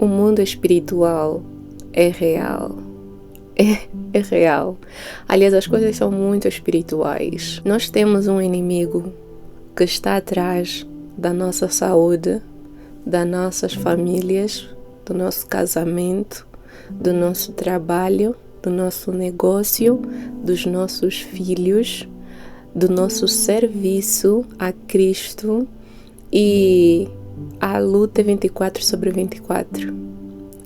O mundo espiritual é real. É real. Aliás, as coisas são muito espirituais. Nós temos um inimigo que está atrás da nossa saúde, das nossas famílias, do nosso casamento, do nosso trabalho, do nosso negócio, dos nossos filhos, do nosso serviço a Cristo, e a luta é 24/24.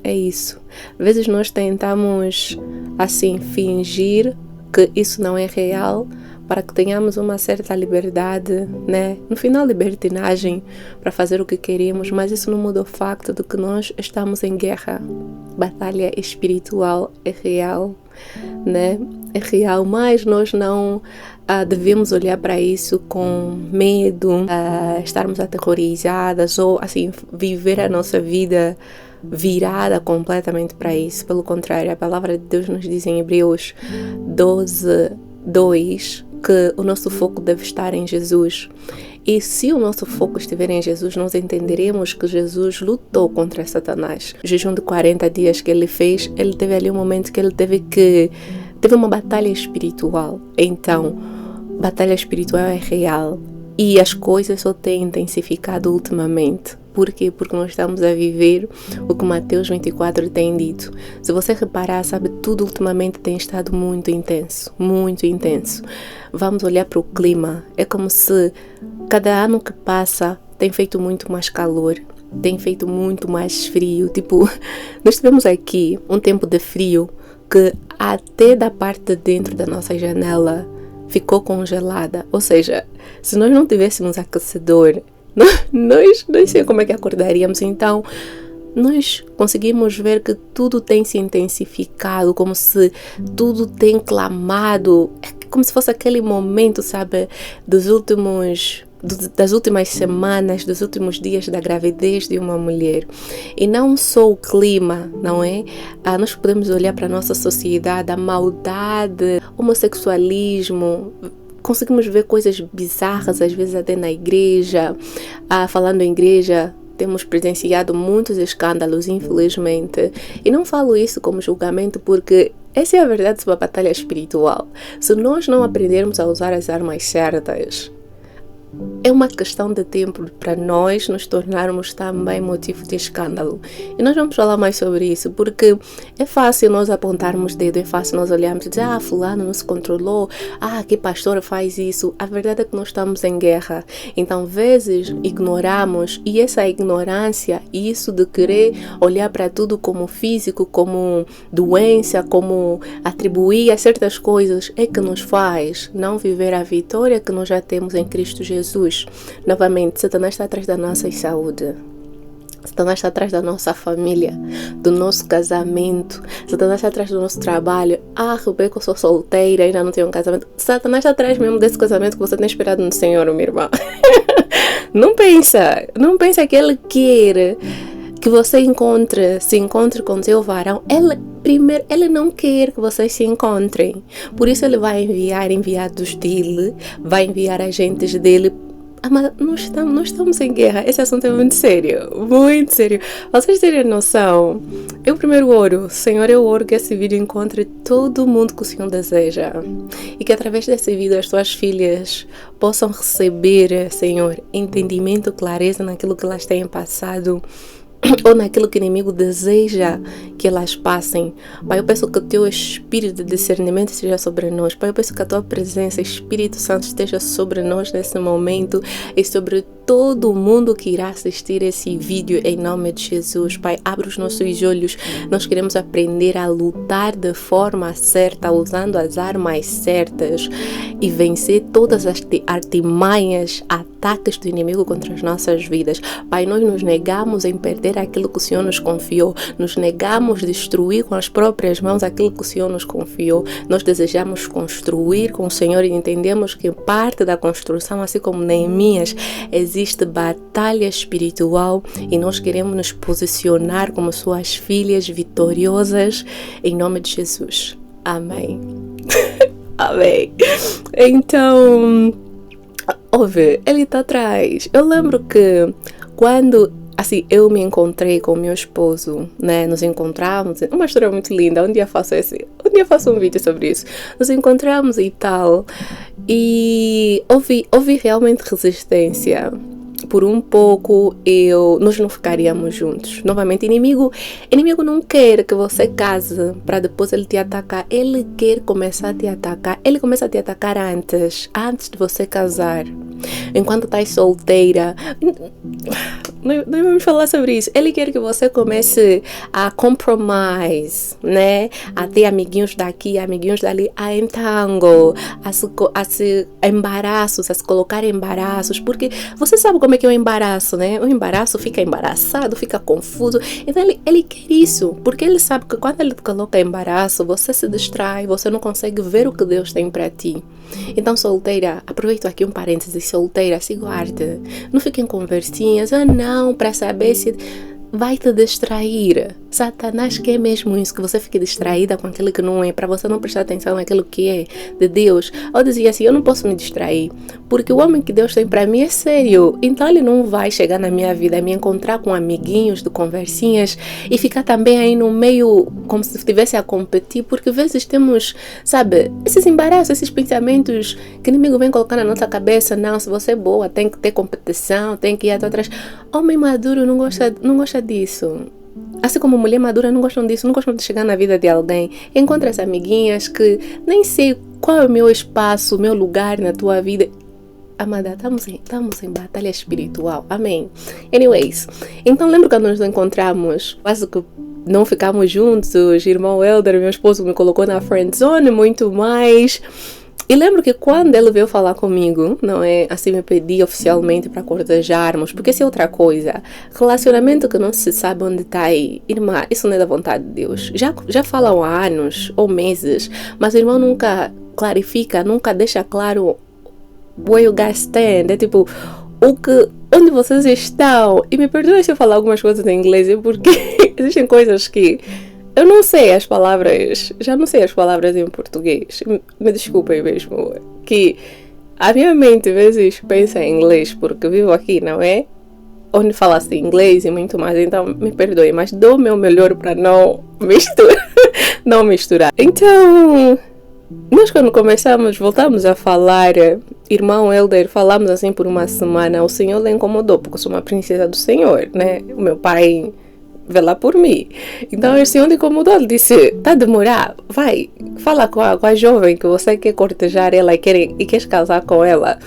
É isso. Às vezes nós tentamos, assim, fingir que isso não é real para que tenhamos uma certa liberdade, né? No final, libertinagem para fazer o que queremos, mas isso não muda o facto de que nós estamos em guerra. Batalha espiritual é real, né? É real, mas nós não devemos olhar para isso com medo, estarmos aterrorizadas ou, assim, viver a nossa vida virada completamente para isso. Pelo contrário, a palavra de Deus nos diz em Hebreus 12:2 que o nosso foco deve estar em Jesus. E se o nosso foco estiver em Jesus, nós entenderemos que Jesus lutou contra Satanás. O jejum de 40 dias que ele fez, ele teve ali um momento que ele teve uma batalha espiritual. Então, batalha espiritual é real. E as coisas só têm intensificado ultimamente. Por quê? Porque nós estamos a viver o que Mateus 24 tem dito. Se você reparar, sabe, tudo ultimamente tem estado muito intenso. Muito intenso. Vamos olhar para o clima. É como se cada ano que passa tem feito muito mais calor. Tem feito muito mais frio. Tipo, nós tivemos aqui um tempo de frio que até da parte de dentro da nossa janela ficou congelada. Ou seja, se nós não tivéssemos aquecedor, nós não sei como é que acordaríamos. Então, nós conseguimos ver que tudo tem se intensificado, como se tudo tem clamado, como se fosse aquele momento, sabe, das últimas semanas, dos últimos dias da gravidez de uma mulher. E não só o clima, não é? Nós podemos olhar para a nossa sociedade, a maldade, homossexualismo. Conseguimos ver coisas bizarras, às vezes até na igreja. Falando em igreja, temos presenciado muitos escândalos, infelizmente. E não falo isso como julgamento, porque essa é a verdade sobre a batalha espiritual. Se nós não aprendermos a usar as armas certas, é uma questão de tempo para nós nos tornarmos também motivo de escândalo. E nós vamos falar mais sobre isso, porque é fácil nós apontarmos dedo, é fácil nós olharmos e dizer, fulano não se controlou, que pastor faz isso. A verdade é que nós estamos em guerra. Então, vezes, ignoramos, e essa ignorância, isso de querer olhar para tudo como físico, como doença, como atribuir a certas coisas, é que nos faz não viver a vitória que nós já temos em Cristo Jesus. Novamente, Satanás está atrás da nossa saúde. Satanás está atrás da nossa família, do nosso casamento. Satanás está atrás do nosso trabalho. Rebeca, eu sou solteira, ainda não tenho um casamento. Satanás está atrás mesmo desse casamento que você tem esperado no Senhor, minha irmã. Não pensa que Ele quer que você se encontre com seu varão. Ele não quer que vocês se encontrem. Por isso ele vai enviar enviados dele, vai enviar agentes dele. Mas nós estamos em guerra. Esse assunto é muito sério. Muito sério. Vocês terem noção. Eu primeiro oro. Senhor, eu oro que esse vídeo encontre todo mundo que o Senhor deseja. E que através desse vídeo as tuas filhas possam receber, Senhor, entendimento, clareza naquilo que elas têm passado, ou naquilo que o inimigo deseja que elas passem. Pai, eu peço que o teu espírito de discernimento esteja sobre nós. Pai, eu peço que a tua presença, Espírito Santo, esteja sobre nós nesse momento e sobre todo mundo que irá assistir esse vídeo, em nome de Jesus. Pai, abre os nossos olhos. Nós queremos aprender a lutar de forma certa, usando as armas certas e vencer todas as artimanhas, ataques do inimigo contra as nossas vidas. Pai, nós nos negamos em perder aquilo que o Senhor nos confiou. Nos negamos destruir com as próprias mãos aquilo que o Senhor nos confiou. Nós desejamos construir com o Senhor e entendemos que parte da construção, assim como Neemias, existe batalha espiritual e nós queremos nos posicionar como suas filhas vitoriosas em nome de Jesus. Amém. Amém. Então, ele está atrás. Eu lembro que quando assim, eu me encontrei com o meu esposo, né? Nos encontramos, uma história muito linda. Um dia faço um vídeo sobre isso. Nos encontramos e tal, e houve realmente resistência. Por um pouco, nós não ficaríamos juntos. Novamente, inimigo não quer que você case para depois ele te atacar. Ele quer começar a te atacar. Ele começa a te atacar antes de você casar. Enquanto estás solteira, não vamos falar sobre isso. Ele quer que você comece a compromise, né? A ter amiguinhos daqui, amiguinhos dali, a entangle, a se embaraços, a se colocar em embaraços, porque você sabe como é que é o embaraço, né? O embaraço fica embaraçado, fica confuso. Então ele quer isso, porque ele sabe que quando ele te coloca em embaraço, você se distrai, você não consegue ver o que Deus tem para ti. Então, solteira, aproveito aqui um parênteses, solteira, se guarde. Não fique em conversinhas, não, para saber se vai te distrair. Satanás quer mesmo isso, que você fique distraída com aquilo que não é, para você não prestar atenção naquilo que é de Deus. Ou dizia assim, eu não posso me distrair, porque o homem que Deus tem para mim é sério. Então ele não vai chegar na minha vida, me encontrar com amiguinhos de conversinhas e ficar também aí no meio, como se estivesse a competir, porque às vezes temos, sabe, esses embaraços, esses pensamentos que o inimigo vem colocar na nossa cabeça. Não, se você é boa, tem que ter competição, tem que ir atrás. Homem maduro não gosta disso. Assim como mulher madura não gostam disso, não gostam de chegar na vida de alguém. Encontra as amiguinhas que nem sei qual é o meu espaço, o meu lugar na tua vida. Amada, estamos em batalha espiritual. Amém. Anyways, então lembro quando nos encontramos, quase que não ficamos juntos. Irmão Helder, meu esposo, me colocou na friend zone muito mais. E lembro que quando ele veio falar comigo, não é, assim me pedi oficialmente para cortejarmos, porque isso é outra coisa. Relacionamento que não se sabe onde está aí. Irmã, isso não é da vontade de Deus. Já falam há anos ou meses, mas o irmão nunca clarifica, nunca deixa claro where you guys stand. É tipo, onde vocês estão. E me perdoe se eu falar algumas coisas em inglês, porque existem coisas que eu não sei as palavras, já não sei as palavras em português. Me desculpem mesmo, que a minha mente às vezes pensa em inglês, porque vivo aqui, não é? Onde fala-se inglês e muito mais, então me perdoe, mas dou o meu melhor para não misturar. Então, nós quando voltamos a falar, irmão Helder, falamos assim por uma semana, o Senhor lhe incomodou, porque eu sou uma princesa do Senhor, né? O meu pai vê lá por mim. Então o Senhor incomodou, ele disse, tá a demorar, vai, fala com a jovem que você quer cortejar ela e quer casar com ela.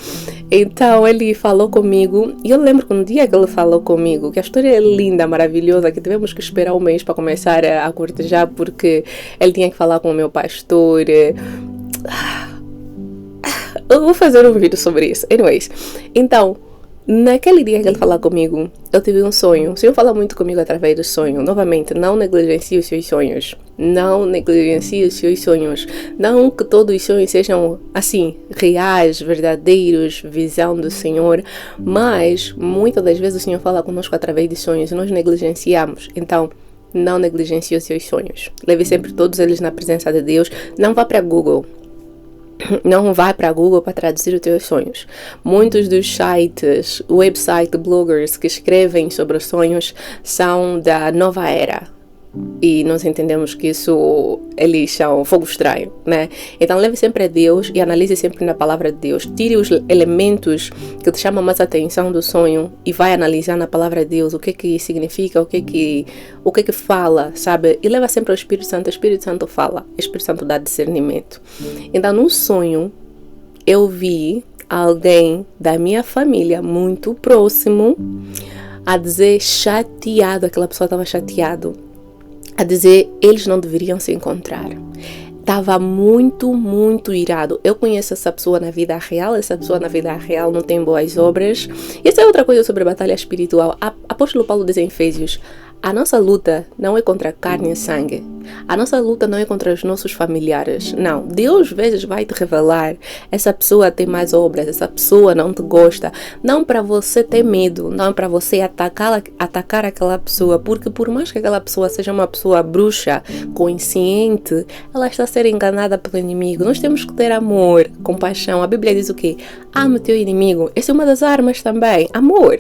Então ele falou comigo, e eu lembro que no dia que ele falou comigo, que a história é linda, maravilhosa, que tivemos que esperar um mês para começar a cortejar, porque ele tinha que falar com o meu pastor. Eu vou fazer um vídeo sobre isso. Anyways, então naquele dia que ele falou comigo, eu tive um sonho. O Senhor fala muito comigo através do sonho. Novamente, não negligencie os seus sonhos. Não negligencie os seus sonhos. Não que todos os sonhos sejam, assim, reais, verdadeiros, visão do Senhor. Mas, muitas das vezes o Senhor fala conosco através de sonhos e nós negligenciamos. Então, não negligencie os seus sonhos. Leve sempre todos eles na presença de Deus. Não vá para Google. Não vai para Google para traduzir os teus sonhos. Muitos dos sites, websites, bloggers que escrevem sobre os sonhos são da nova era. E nós entendemos que isso, eles são fogo estranho, né? Então leve sempre a Deus e analise sempre na palavra de Deus. Tire os elementos que te chamam mais a atenção do sonho e vai analisar na palavra de Deus o que significa, o que fala, sabe? E leva sempre ao Espírito Santo. O Espírito Santo fala, o Espírito Santo dá discernimento. Então no sonho eu vi alguém da minha família muito próximo a dizer chateado, aquela pessoa estava chateado, a dizer eles não deveriam se encontrar. Estava muito, muito irado. Eu conheço essa pessoa na vida real. Essa pessoa na vida real não tem boas obras. E essa é outra coisa sobre a batalha espiritual. Apóstolo Paulo diz em Efésios, a nossa luta não é contra carne e sangue, A nossa luta não é contra os nossos familiares. Não. Deus, às vezes, vai te revelar. Essa pessoa tem mais obras. Essa pessoa não te gosta. Não para você ter medo. Não para você atacar aquela pessoa. Porque por mais que aquela pessoa seja uma pessoa bruxa, consciente, ela está a ser enganada pelo inimigo. Nós temos que ter amor, compaixão. A Bíblia diz o quê? Ama o teu inimigo. Essa é uma das armas também. Amor.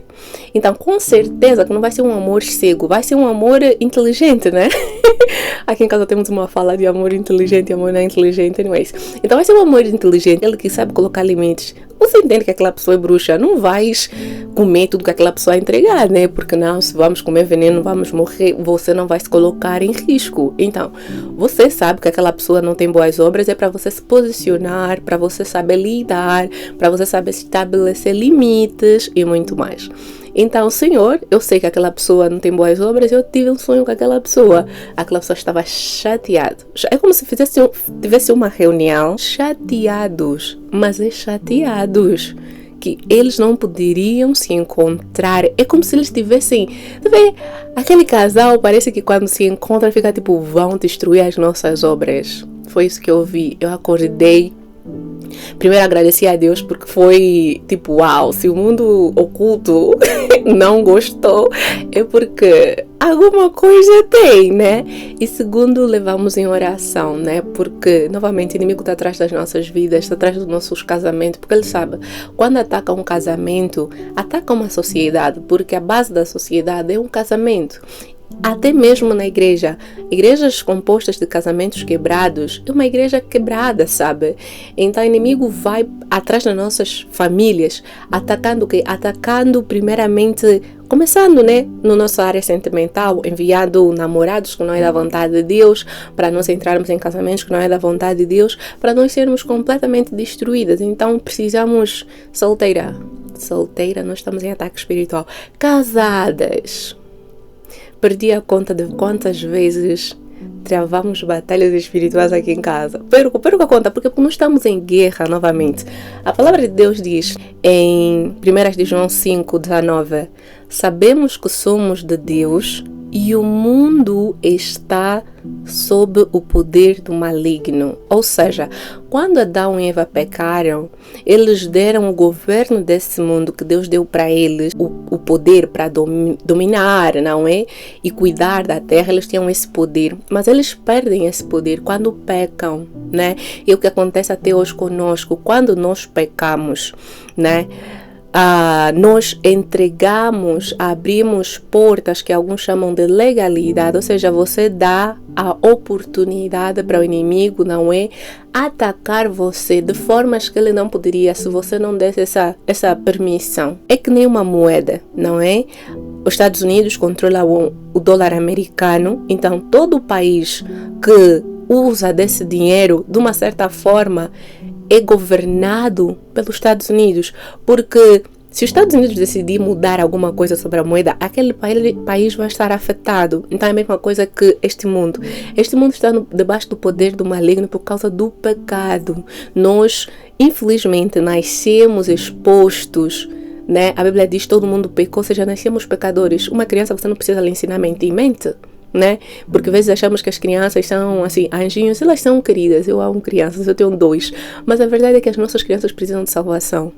Então, com certeza que não vai ser um amor cego. Vai ser um amor inteligente, né? Aqui em casa temos uma fala de amor inteligente e amor não inteligente, anyways. Então vai ser um amor inteligente, ele que sabe colocar limites. Você entende que aquela pessoa é bruxa, não vais comer tudo que aquela pessoa entregar, né? Porque não, se vamos comer veneno, vamos morrer, você não vai se colocar em risco. Então, você sabe que aquela pessoa não tem boas obras, é para você se posicionar, para você saber lidar, para você saber estabelecer limites e muito mais. Então, Senhor, eu sei que aquela pessoa não tem boas obras, eu tive um sonho com aquela pessoa estava chateada. É como se tivesse uma reunião, chateados, mas é chateados, que eles não poderiam se encontrar. É como se eles tivessem... Aquele casal parece que quando se encontra fica tipo, vão destruir as nossas obras. Foi isso que eu vi. Eu acordei. Primeiro agradeci a Deus porque foi tipo, uau, se o mundo oculto não gostou, é porque alguma coisa tem, né? E segundo, levamos em oração, né? Porque, novamente, o inimigo está atrás das nossas vidas, está atrás dos nossos casamentos, porque ele sabe, quando ataca um casamento, ataca uma sociedade, porque a base da sociedade é um casamento. Até mesmo na igreja, igrejas compostas de casamentos quebrados, é uma igreja quebrada, sabe? Então o inimigo vai atrás das nossas famílias, atacando o quê? Atacando primeiramente, começando, né, na nossa área sentimental, enviando namorados que não é da vontade de Deus, para nós entrarmos em casamentos que não é da vontade de Deus, para nós sermos completamente destruídas. Então precisamos, solteira, nós estamos em ataque espiritual, casadas. Perdi a conta de quantas vezes travamos batalhas espirituais aqui em casa. Perco a conta, porque nós estamos em guerra novamente. A palavra de Deus diz em 1 João 5:19: sabemos que somos de Deus e o mundo está sob o poder do maligno. Ou seja, quando Adão e Eva pecaram, eles deram o governo desse mundo que Deus deu para eles, o poder para dominar, não é? E cuidar da terra, eles tinham esse poder. Mas eles perdem esse poder quando pecam, né? E o que acontece até hoje conosco, quando nós pecamos, né? Nós entregamos, abrimos portas que alguns chamam de legalidade, ou seja, você dá a oportunidade para o inimigo, não é? Atacar você de formas que ele não poderia se você não desse essa permissão. É que nem uma moeda, não é? Os Estados Unidos controlam o dólar americano, então todo o país que usa desse dinheiro, de uma certa forma, é governado pelos Estados Unidos, porque se os Estados Unidos decidir mudar alguma coisa sobre a moeda, aquele país vai estar afetado. Então é a mesma coisa que este mundo. Este mundo está debaixo do poder do maligno por causa do pecado. Nós, infelizmente, nascemos expostos, né? A Bíblia diz que todo mundo pecou, ou seja, nascemos pecadores. Uma criança, você não precisa lhe ensinar mente, né? Porque às vezes achamos que as crianças são assim, anjinhos, elas são queridas. Eu amo crianças, eu tenho 2, mas a verdade é que as nossas crianças precisam de salvação.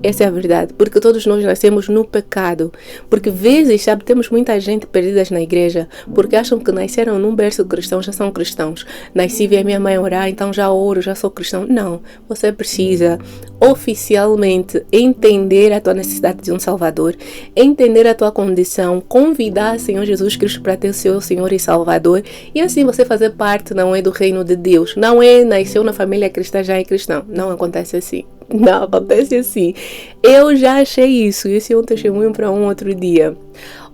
Essa é a verdade, porque todos nós nascemos no pecado, porque vezes, sabe, temos muita gente perdidas na igreja, porque acham que nasceram num berço cristão, já são cristãos. Nasci, vi a minha mãe orar, então já oro, já sou cristão. Não, você precisa oficialmente entender a tua necessidade de um Salvador, entender a tua condição, convidar o Senhor Jesus Cristo para ter o seu Senhor e Salvador, e assim você fazer parte, não é, do reino de Deus. Não é nasceu na família cristã, já é cristão. Não acontece assim. Não acontece assim. Eu já achei isso. Esse é um testemunho para um outro dia.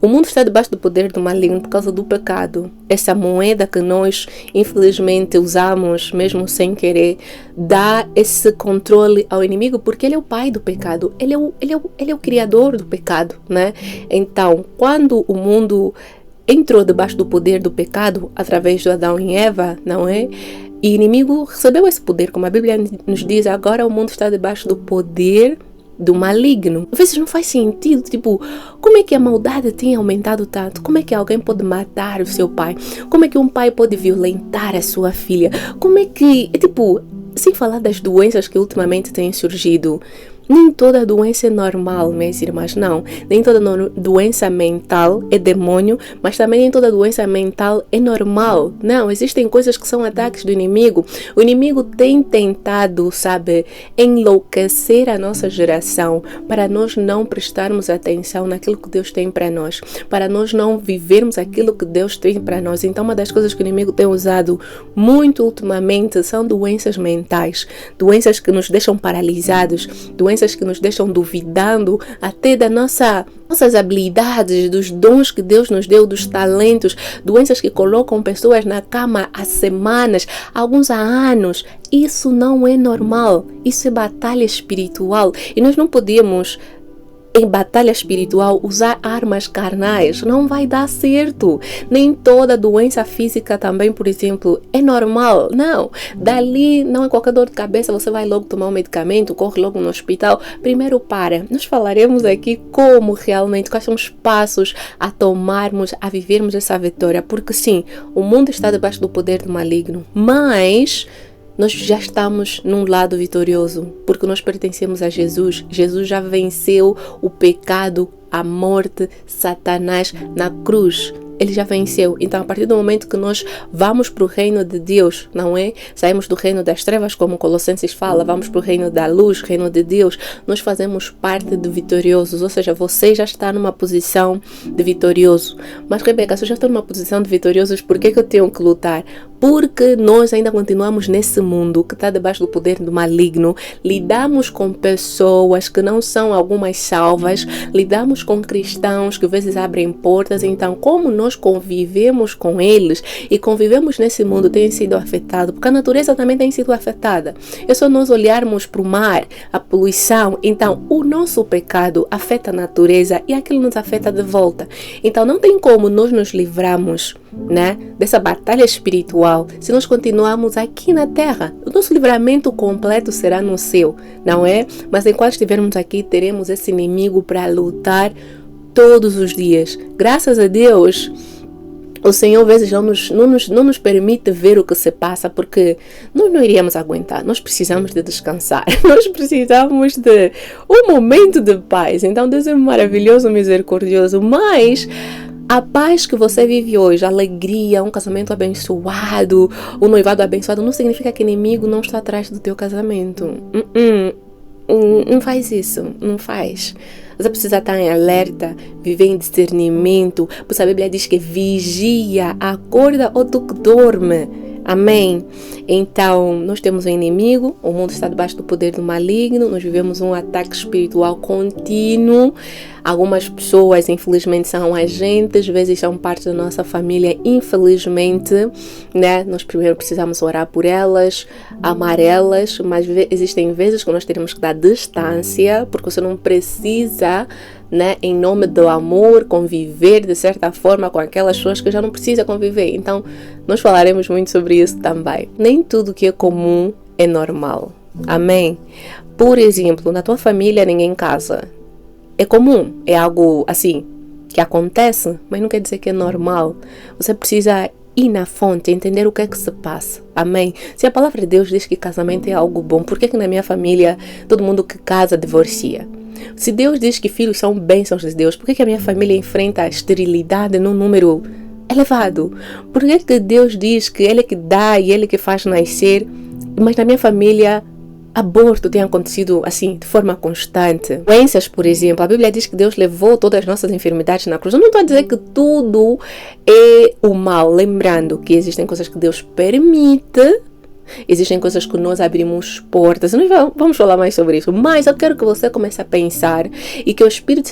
O mundo está debaixo do poder do maligno por causa do pecado. Essa moeda que nós, infelizmente, usamos, mesmo sem querer, dá esse controle ao inimigo, porque ele é o pai do pecado. Ele é o criador do pecado, né? Então, quando o mundo entrou debaixo do poder do pecado, através de Adão e Eva, não é? E o inimigo recebeu esse poder, como a Bíblia nos diz, agora o mundo está debaixo do poder do maligno. Às vezes não faz sentido, tipo, como é que a maldade tem aumentado tanto? Como é que alguém pode matar o seu pai? Como é que um pai pode violentar a sua filha? Como é que, tipo, sem falar das doenças que ultimamente têm surgido. Nem toda doença é normal, minhas irmãs, não. Nem toda doença mental é demônio, mas também nem toda doença mental é normal. Não, existem coisas que são ataques do inimigo. O inimigo tem tentado, sabe, enlouquecer a nossa geração para nós não prestarmos atenção naquilo que Deus tem para nós, para nós não vivermos aquilo que Deus tem para nós. Então, uma das coisas que o inimigo tem usado muito ultimamente são doenças mentais, doenças que nos deixam paralisados, doenças que nos deixam duvidando até das nossas habilidades, dos dons que Deus nos deu, dos talentos, doenças que colocam pessoas na cama há semanas, alguns há anos. Isso não é normal, isso é batalha espiritual e nós não podemos, em batalha espiritual, usar armas carnais. Não vai dar certo. Nem toda doença física também, por exemplo, é normal. Não. Dali, não é qualquer dor de cabeça, você vai logo tomar um medicamento, corre logo no hospital. Primeiro para. Nós falaremos aqui como realmente, quais são os passos a tomarmos, a vivermos essa vitória. Porque sim, o mundo está debaixo do poder do maligno. Mas nós já estamos num lado vitorioso, porque nós pertencemos a Jesus. Jesus já venceu o pecado, a morte, Satanás na cruz. Ele já venceu. Então, a partir do momento que nós vamos para o reino de Deus, não é? Saímos do reino das trevas, como Colossenses fala, vamos para o reino da luz, reino de Deus. Nós fazemos parte de vitoriosos, ou seja, você já está numa posição de vitorioso. Mas, Rebeca, se eu já estou numa posição de vitoriosos, por que eu tenho que lutar? Porque nós ainda continuamos nesse mundo que está debaixo do poder do maligno. Lidamos com pessoas que não são algumas salvas, lidamos com cristãos que às vezes abrem portas. Então, como nós convivemos com eles e convivemos nesse mundo tem sido afetado, porque a natureza também tem sido afetada. É só nós olharmos para o mar, a poluição. Então, o nosso pecado afeta a natureza e aquilo nos afeta de volta. Então, não tem como nós nos livrarmos, né, dessa batalha espiritual se nós continuarmos aqui na terra. O nosso livramento completo será no céu, não é? Mas enquanto estivermos aqui, teremos esse inimigo para lutar todos os dias. Graças a Deus, o Senhor às vezes não nos permite ver o que se passa, porque nós não iríamos aguentar. Nós precisamos de descansar. Nós precisamos de um momento de paz. Então Deus é maravilhoso, misericordioso, mas a paz que você vive hoje, a alegria, um casamento abençoado, um noivado abençoado, não significa que o inimigo não está atrás do teu casamento. Não faz isso, não faz. Você precisa estar em alerta, viver em discernimento, pois a Bíblia diz que vigia, acorda ou tu que dorme. Amém? Então, nós temos um inimigo, o mundo está debaixo do poder do maligno, nós vivemos um ataque espiritual contínuo. Algumas pessoas, infelizmente, são agentes, às vezes são parte da nossa família, infelizmente, né? Nós primeiro precisamos orar por elas, amar elas, mas existem vezes que nós teremos que dar distância, porque você não precisa, né, em nome do amor, conviver de certa forma com aquelas pessoas que já não precisa conviver. Então, nós falaremos muito sobre isso também. Nem tudo que é comum é normal. Amém? Por exemplo, na tua família ninguém casa. É comum, é algo assim que acontece, mas não quer dizer que é normal. Você precisa ir na fonte, entender o que é que se passa. Amém? Se a palavra de Deus diz que casamento é algo bom, por que na minha família todo mundo que casa divorcia? Se Deus diz que filhos são bênçãos de Deus, por que a minha família enfrenta a esterilidade num número elevado? Por que Deus diz que Ele é que dá e Ele que faz nascer, mas na minha família aborto tem acontecido assim, de forma constante? Doenças, por exemplo, a Bíblia diz que Deus levou todas as nossas enfermidades na cruz. Eu não estou a dizer que tudo é o mal, lembrando que existem coisas que Deus permite, existem coisas que nós abrimos portas. Nós vamos falar mais sobre isso, mas eu quero que você comece a pensar e que o Espírito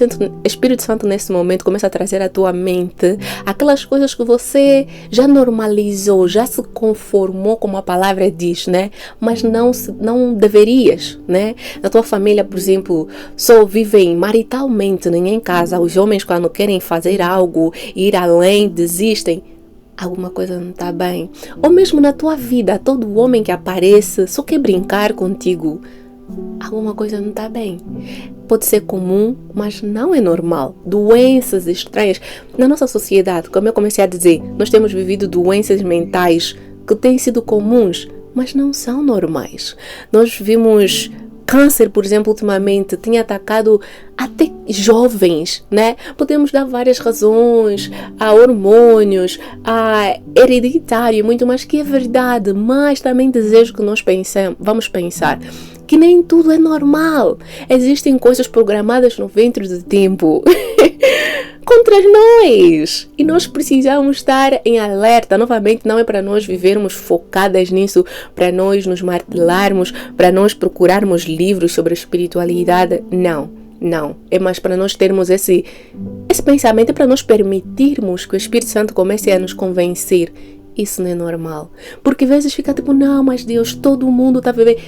Santo nesse momento comece a trazer à tua mente aquelas coisas que você já normalizou, já se conformou, como a palavra diz, né? Mas não deverias, né? Na tua família, por exemplo, só vivem maritalmente, nem em casa. Os homens, quando querem fazer algo, ir além, desistem. Alguma coisa não está bem. Ou mesmo na tua vida, todo homem que aparece só quer brincar contigo. alguma coisa não está bem. Pode ser comum, mas não é normal. Doenças estranhas. Na nossa sociedade, como eu comecei a dizer, nós temos vivido doenças mentais que têm sido comuns, mas não são normais. Nós vimos câncer, por exemplo, ultimamente, tinha atacado até jovens, né? Podemos dar várias razões, a hormônios, a hereditário, muito mais que é verdade, mas também desejo que nós vamos pensar que nem tudo é normal. Existem coisas programadas no ventre do tempo contra nós. E nós precisamos estar em alerta. Novamente, não é para nós vivermos focadas nisso, para nós nos martelarmos, para nós procurarmos livros sobre a espiritualidade. Não. É mais para nós termos esse pensamento, é para nós permitirmos que o Espírito Santo comece a nos convencer. Isso não é normal. Porque às vezes fica tipo, não, mas Deus, todo mundo está vivendo.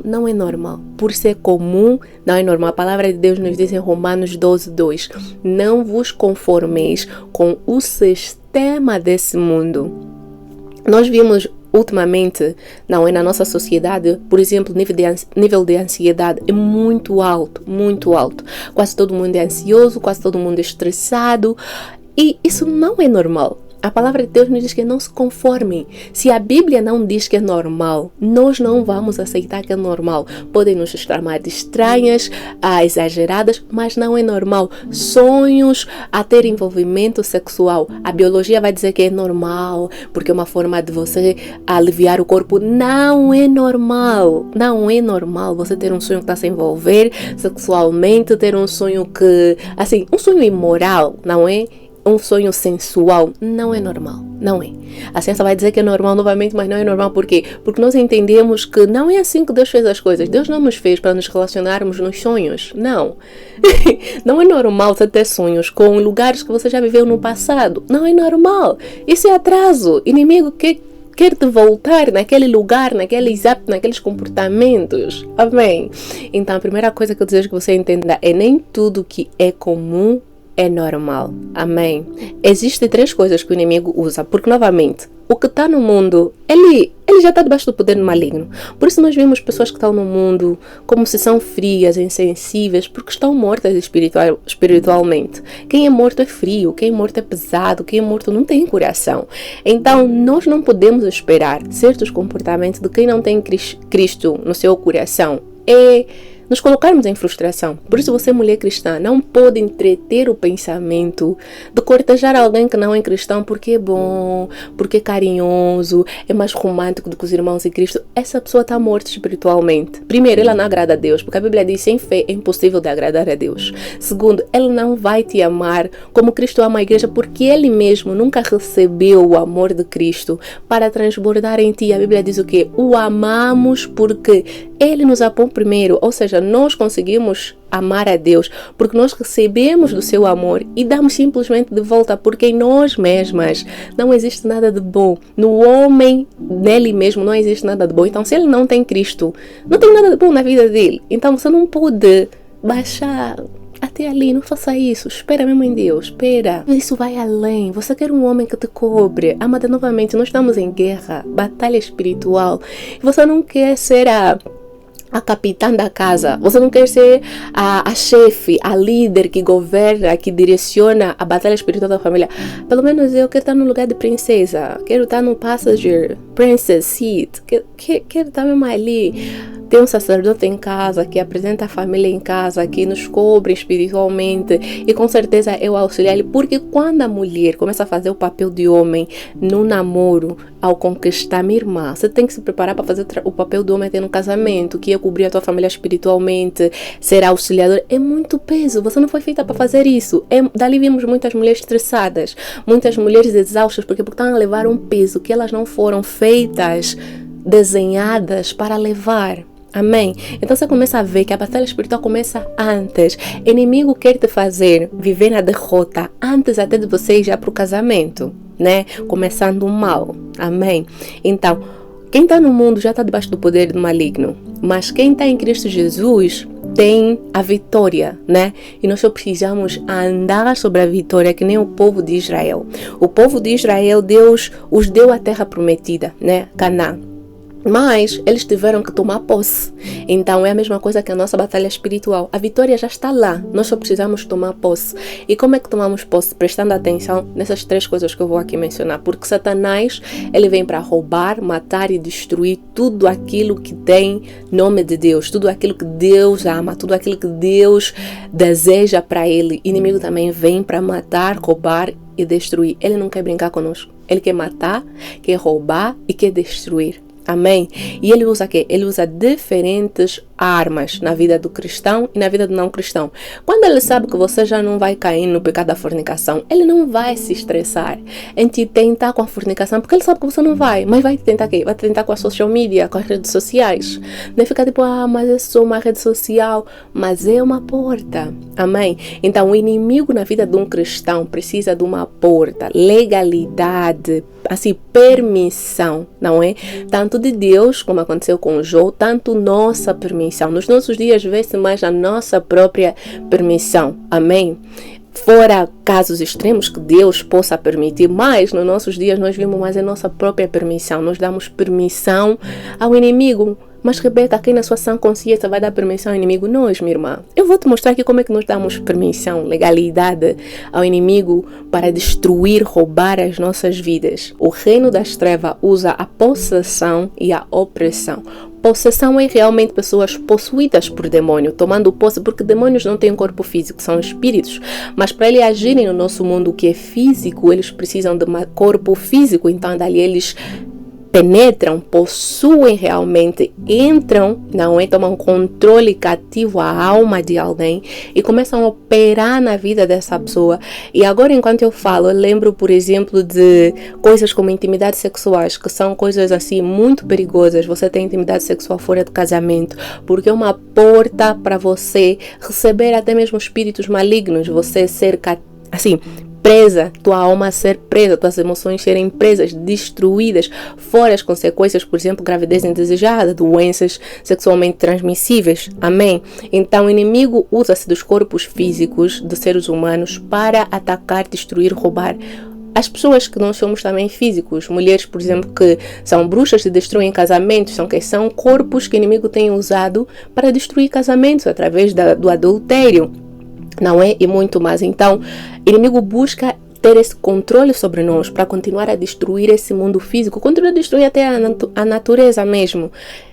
Não é normal. Por ser comum, não é normal. A palavra de Deus nos diz em Romanos 12:2. Não vos conformeis com o sistema desse mundo. Nós vimos ultimamente, na nossa sociedade, por exemplo, o nível de ansiedade é muito alto. Quase todo mundo é ansioso, quase todo mundo é estressado. E isso não é normal. A palavra de Deus nos diz que não se conformem. Se a Bíblia não diz que é normal, nós não vamos aceitar que é normal. Podem nos chamar de estranhas, exageradas, mas não é normal. Sonhos a ter envolvimento sexual. A biologia vai dizer que é normal, porque é uma forma de você aliviar o corpo. Não é normal. Não é normal você ter um sonho que está a se envolver sexualmente, ter um sonho que, assim, um sonho imoral, não é? Um sonho sensual, não é normal, não é. A ciência vai dizer que é normal novamente, mas não é normal. Por quê? Porque nós entendemos que não é assim que Deus fez as coisas. Deus não nos fez para nos relacionarmos nos sonhos, não. Não é normal você ter sonhos com lugares que você já viveu no passado, não é normal. Isso é atraso. Inimigo quer te voltar naquele lugar, naqueles hábitos, naqueles comportamentos. Amém? Então, a primeira coisa que eu desejo que você entenda é nem tudo que é comum é normal. Amém? Existem 3 coisas que o inimigo usa, porque novamente, o que está no mundo, ele já está debaixo do poder do maligno. Por isso nós vemos pessoas que estão no mundo como se são frias, insensíveis, porque estão mortas espiritualmente. Quem é morto é frio, quem é morto é pesado, quem é morto não tem coração. Então nós não podemos esperar certos comportamentos de quem não tem Cristo no seu coração. Nos colocarmos em frustração. Por isso você, mulher cristã, não pode entreter o pensamento de cortejar alguém que não é cristão porque é bom, porque é carinhoso, é mais romântico do que os irmãos em Cristo. Essa pessoa está morta espiritualmente. Primeiro, ela não agrada a Deus, porque a Bíblia diz sem fé é impossível de agradar a Deus. Segundo, ele não vai te amar como Cristo ama a igreja, porque ele mesmo nunca recebeu o amor de Cristo para transbordar em ti. A Bíblia diz o quê? O amamos porque ele nos amou primeiro, ou seja, nós conseguimos amar a Deus porque nós recebemos do seu amor e damos simplesmente de volta, porque em nós mesmas não existe nada de bom. No homem, nele mesmo, não existe nada de bom. Então, se ele não tem Cristo, não tem nada de bom na vida dele. Então, você não pode baixar até ali, não faça isso. Espera mesmo em Deus, espera. Isso vai além. Você quer um homem que te cobre. Amada, novamente, nós estamos em guerra, batalha espiritual. Você não quer ser a capitã da casa, você não quer ser a chefe, a líder que governa, que direciona a batalha espiritual da família. Pelo menos eu quero estar no lugar de princesa, quero estar no passenger princess seat, quero estar mesmo ali. Tem um sacerdote em casa que apresenta a família em casa, que nos cobre espiritualmente, e com certeza eu auxiliar ele, porque quando a mulher começa a fazer o papel de homem no namoro, ao conquistar, minha irmã, você tem que se preparar para fazer o papel do homem até no casamento, que é cobrir a tua família espiritualmente, ser auxiliador. É muito peso, você não foi feita para fazer isso. Dali vimos muitas mulheres estressadas, muitas mulheres exaustas, porque estão a levar um peso que elas não foram feitas, desenhadas para levar. Amém? Então você começa a ver que a batalha espiritual começa antes. O inimigo quer te fazer viver na derrota antes até de você ir já para o casamento, né? Começando mal. Amém? Então, quem está no mundo já está debaixo do poder do maligno. Mas quem está em Cristo Jesus tem a vitória, né? E nós só precisamos andar sobre a vitória, que nem o povo de Israel. O povo de Israel, Deus os deu a terra prometida, né? Canaã. Mas eles tiveram que tomar posse. Então é a mesma coisa que a nossa batalha espiritual. A vitória já está lá. Nós só precisamos tomar posse. E como é que tomamos posse? Prestando atenção nessas 3 coisas que eu vou aqui mencionar. Porque Satanás, ele vem para roubar, matar e destruir tudo aquilo que tem nome de Deus. Tudo aquilo que Deus ama. Tudo aquilo que Deus deseja para ele. O inimigo também vem para matar, roubar e destruir. Ele não quer brincar conosco. Ele quer matar, quer roubar e quer destruir. Amém? E ele usa o quê? Ele usa diferentes armas na vida do cristão e na vida do não cristão. Quando ele sabe que você já não vai cair no pecado da fornicação, ele não vai se estressar em te tentar com a fornicação, porque ele sabe que você não vai. Mas vai te tentar o quê? Vai te tentar com a social media, com as redes sociais. Não fica tipo, mas é só uma rede social. Mas é uma porta. Amém? Então o inimigo na vida de um cristão precisa de uma porta, legalidade, assim, permissão, não é? Tanto de Deus, como aconteceu com Jó, tanto nossa permissão. Nos nossos dias vê-se mais a nossa própria permissão. Amém? Fora casos extremos que Deus possa permitir, mas nos nossos dias nós vimos mais a nossa própria permissão. Nós damos permissão ao inimigo. Mas Rebeca, aqui na sua sã consciência vai dar permissão ao inimigo? Nós, minha irmã. Eu vou te mostrar aqui como é que nós damos permissão, legalidade ao inimigo para destruir, roubar as nossas vidas. O reino das trevas usa a possessão e a opressão. Possessão é realmente pessoas possuídas por demônio, tomando posse, porque demônios não têm um corpo físico, são espíritos. Mas para eles agirem no nosso mundo que é físico, eles precisam de um corpo físico, então dali eles penetram, possuem realmente, entram, não é? Tomam controle cativo a alma de alguém e começam a operar na vida dessa pessoa. E agora, enquanto eu falo, eu lembro, por exemplo, de coisas como intimidades sexuais, que são coisas assim muito perigosas. Você tem intimidade sexual fora do casamento, porque é uma porta para você receber até mesmo espíritos malignos, você ser assim, presa, tua alma ser presa, tuas emoções serem presas, destruídas, fora as consequências, por exemplo, gravidez indesejada, doenças sexualmente transmissíveis. Amém? Então o inimigo usa-se dos corpos físicos de seres humanos para atacar, destruir, roubar as pessoas que nós somos também físicos. Mulheres, por exemplo, que são bruxas e destroem casamentos, são corpos que o inimigo tem usado para destruir casamentos através do adultério. Não é? E muito mais. Então, o inimigo busca ter esse controle sobre nós para continuar a destruir esse mundo físico, continuar a destruir até a natureza mesmo,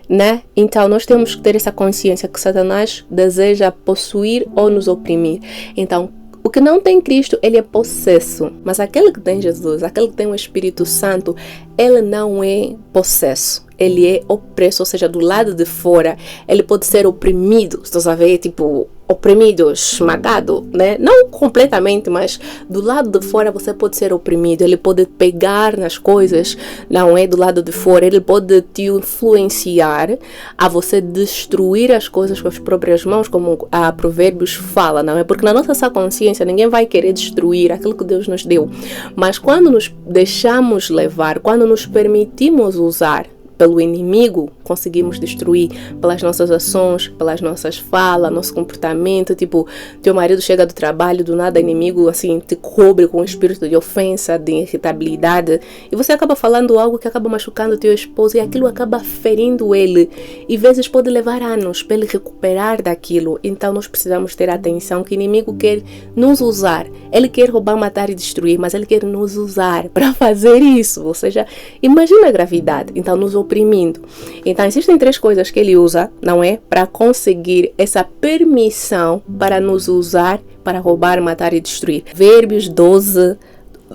né? Então, nós temos que ter essa consciência que Satanás deseja possuir ou nos oprimir. Então, o que não tem Cristo, ele é possesso. Mas aquele que tem Jesus, aquele que tem o Espírito Santo, ele não é possesso. Ele é opresso, ou seja, do lado de fora, ele pode ser oprimido. Estás a ver? Tipo, oprimido, esmagado, né? Não completamente, mas do lado de fora você pode ser oprimido. Ele pode pegar nas coisas, não é? Do lado de fora, ele pode te influenciar a você destruir as coisas com as próprias mãos, como a Provérbios fala, não é? Porque na nossa sã consciência ninguém vai querer destruir aquilo que Deus nos deu. Mas quando nos deixamos levar, quando nos permitimos usar pelo inimigo, conseguimos destruir pelas nossas ações, pelas nossas falas, nosso comportamento. Tipo, teu marido chega do trabalho, do nada inimigo assim te cobre com um espírito de ofensa, de irritabilidade, e você acaba falando algo que acaba machucando teu esposo e aquilo acaba ferindo ele, e vezes pode levar anos para ele recuperar daquilo. Então nós precisamos ter atenção que o inimigo quer nos usar. Ele quer roubar, matar e destruir, mas ele quer nos usar para fazer isso. Ou seja, imagina a gravidade. Então nos oprimindo. Então existem 3 coisas que ele usa, não é? Para conseguir essa permissão para nos usar, para roubar, matar e destruir. Provérbios 12,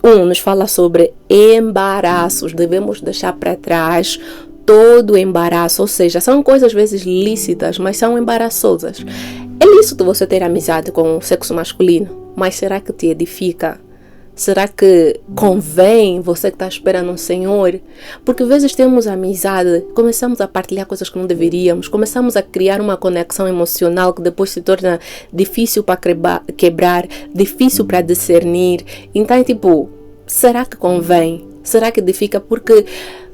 1 nos fala sobre embaraços. Devemos deixar para trás todo embaraço, ou seja, são coisas às vezes lícitas, mas são embaraçosas. É lícito você ter amizade com o sexo masculino, mas será que te edifica? Será que convém você que está esperando um Senhor? Porque às vezes temos amizade, começamos a partilhar coisas que não deveríamos, começamos a criar uma conexão emocional que depois se torna difícil para quebrar, difícil para discernir. Então, tipo, será que convém? Será que edifica? Porque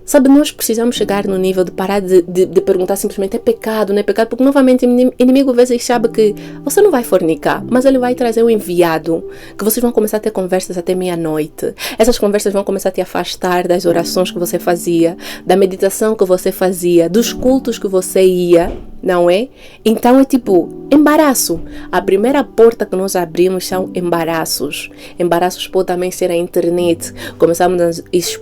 Sabe, nós precisamos chegar no nível de parar de perguntar simplesmente é pecado, não é pecado, porque novamente o inimigo às vezes sabe que você não vai fornicar, mas ele vai trazer um enviado, que vocês vão começar a ter conversas até meia-noite. Essas conversas vão começar a te afastar das orações que você fazia, da meditação que você fazia, dos cultos que você ia, não é? Então é tipo, embaraço. A primeira porta que nós abrimos são embaraços. Embaraços pode também ser a internet. Começamos a